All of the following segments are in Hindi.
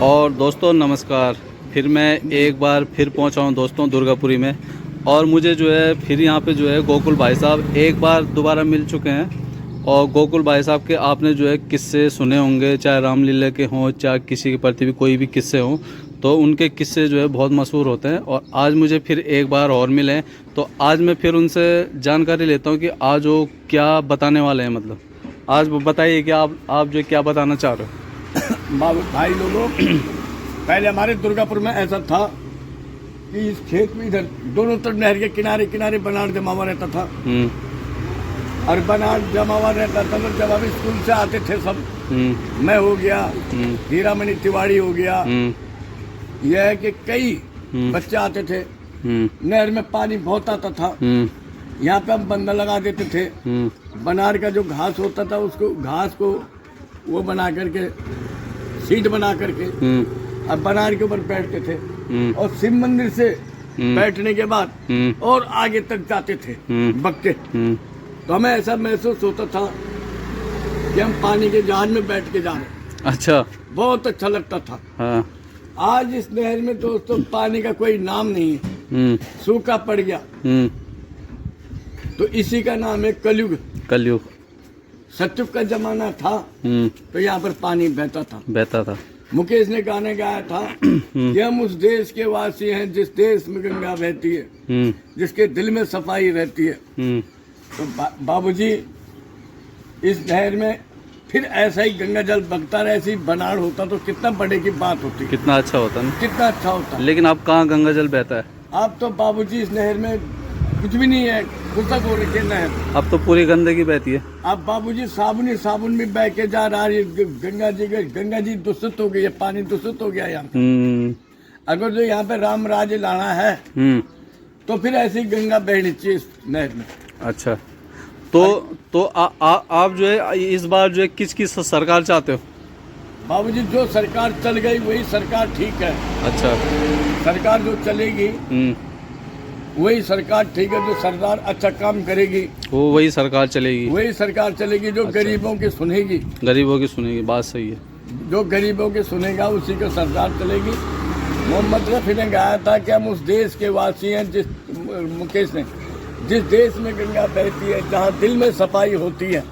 और दोस्तों नमस्कार। फिर मैं एक बार फिर पहुंचा हूं दोस्तों दुर्गापुरी में, और मुझे जो है फिर यहां पे जो है गोकुल भाई साहब एक बार दोबारा मिल चुके हैं। और गोकुल भाई साहब के आपने जो है किस्से सुने होंगे, चाहे रामलीला के हों चाहे किसी के प्रति भी कोई भी किस्से हों, तो उनके किस्से जो है बहुत मशहूर होते हैं। और आज मुझे फिर एक बार और मिले, तो आज मैं फिर उनसे जानकारी लेता हूँ कि आज वो क्या बताने वाले हैं। मतलब आज बताइए कि आप जो क्या बताना चाह रहे हो। भाई लोगों, पहले हमारे दुर्गापुर में ऐसा था कि इस खेत में इधर दोनों तरफ नहर के किनारे किनारे बनाड़ जमा हुआ रहता था। और बनाड़ जमा हुआ रहता था तो जब हम स्कूल से आते थे सब, मैं हो गया, हीरामणि तिवारी हो गया, यह है कि कई बच्चे आते थे। नहर में पानी बहुत आता था, यहाँ पे हम बंदा लगा देते थे। बनाड़ का जो घास होता था उसको घास को वो बना करके सीट बना करके अब बनाड़ के ऊपर बैठते थे। और शिव मंदिर से बैठने के बाद और आगे तक जाते थे बक्के। तो हमें ऐसा महसूस होता था कि हम पानी के जहाज में बैठ के जा रहे हैं। अच्छा, बहुत अच्छा लगता था। हाँ। आज इस नहर में दोस्तों पानी का कोई नाम नहीं है, सूखा पड़ गया। तो इसी का नाम है कलयुग। कलयुग। सतयुग का जमाना था तो यहाँ पर पानी बहता था। मुकेश ने गाना गाया था कि हम उस देश के वासी हैं जिस देश में गंगा बहती है, जिसके दिल में सफाई रहती है। तो बाबूजी, इस नहर में फिर ऐसा ही गंगा जल बगता रहे, ऐसी बनाड़ होता तो कितना बड़े की बात होती, कितना अच्छा होता ना, कितना अच्छा होता। लेकिन अब कहाँ गंगा जल बहता है। अब तो बाबूजी इस नहर में कुछ भी नहीं है, खुशक हो रही है नहर। अब तो पूरी गंदगी बहती है। अब बाबूजी साबुन भी बह के जा रहा है। गंगा जी दूषित हो गई है, पानी दूषित हो गया यहाँ पे। अगर जो यहाँ पे राम राज्य लाना है तो फिर ऐसी गंगा बहनी चाहिए इस नहर में। अच्छा, तो आप जो है इस बार जो है किसकी सरकार चाहते हो। बाबूजी, जो सरकार चल गई वही सरकार ठीक है। अच्छा, सरकार जो चलेगी वही सरकार ठीक है। जो सरकार अच्छा काम करेगी वो वही सरकार चलेगी। वही सरकार चलेगी जो गरीबों की सुनेगी। गरीबों की सुनेगी, बात सही है। जो गरीबों की सुनेगा उसी की सरकार चलेगी। मोहम्मद रफी ने गाया था कि हम उस देश के वासी हैं मुकेश ने, जिस देश में गंगा बहती है, जहाँ दिल में सफाई होती है।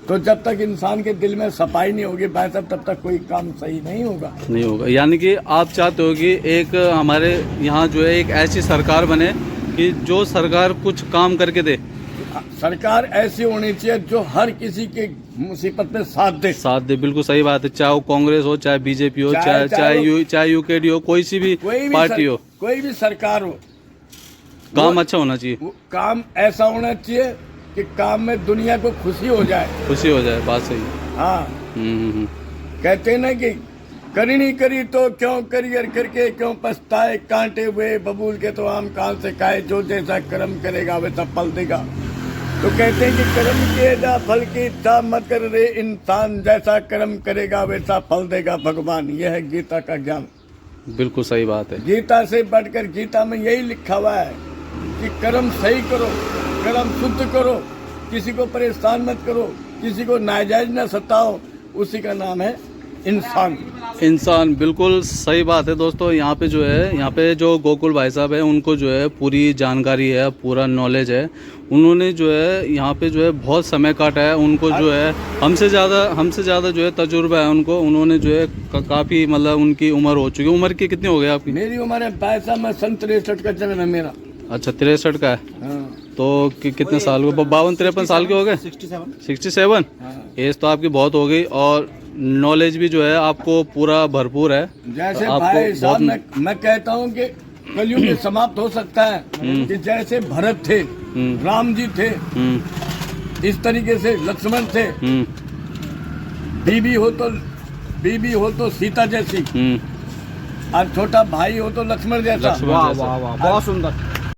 तो जब तक इंसान के दिल में सफाई नहीं होगी भाई साहब, तब तक कोई काम सही नहीं होगा। यानी कि आप चाहते हो कि एक हमारे यहाँ जो है एक ऐसी सरकार बने कि जो सरकार कुछ काम करके दे। सरकार ऐसी होनी चाहिए जो हर किसी के मुसीबत में साथ दे। बिल्कुल सही बात है। चाहे वो कांग्रेस हो, चाहे बीजेपी हो, चाहे यूकेडी हो, कोई सी भी पार्टी हो, कोई भी सरकार हो, काम अच्छा होना चाहिए। काम ऐसा होना चाहिए कि काम में दुनिया को खुशी हो जाए। बात सही है। हाँ। कहते ना कि करी नहीं करी तो क्यों करी, और करके क्यों पछताए, कांटे हुए बबूल के तो आम कहाँ से खाए, जो जैसा कर्म करेगा वैसा फल देगा। तो कहते हैं कि कर्म किए जा फल की इच्छा मत कर रे इंसान, जैसा कर्म करेगा वैसा फल देगा भगवान। यह है गीता का ज्ञान। बिल्कुल सही बात है। गीता से बढ़कर गीता में यही लिखा हुआ है कि कर्म सही करो, कर्म शुद्ध करो, किसी को परेशान मत करो, किसी को नाजायज न सताओ, उसी का नाम है इंसान। बिल्कुल सही बात है दोस्तों। यहाँ पे जो गोकुल भाई साहब है उनको जो है पूरी जानकारी है, पूरा नॉलेज है। उन्होंने जो है यहाँ पे जो है बहुत समय काटा है। उनको जो है हमसे ज़्यादा जो है तजुर्बा है उनको। उन्होंने जो है काफ़ी मतलब उनकी उम्र हो चुकी है। उम्र की कितनी हो गई आपकी। मेरी उम्र है 62, मैं 63 का जन्म है मेरा। अच्छा, 63 का है। हाँ। तो कितने साल को 52-53 साल के हो गए। 67 एज तो आपकी बहुत हो गई, और नॉलेज भी जो है आपको पूरा भरपूर है। जैसे भाई साहब मैं कहता हूँ कि कलयुग समाप्त हो सकता है कि जैसे भरत थे, राम जी थे, इस तरीके से लक्ष्मण थे। बीबी हो तो सीता जैसी, और छोटा भाई हो तो लक्ष्मण जैसा। बहुत सुंदर।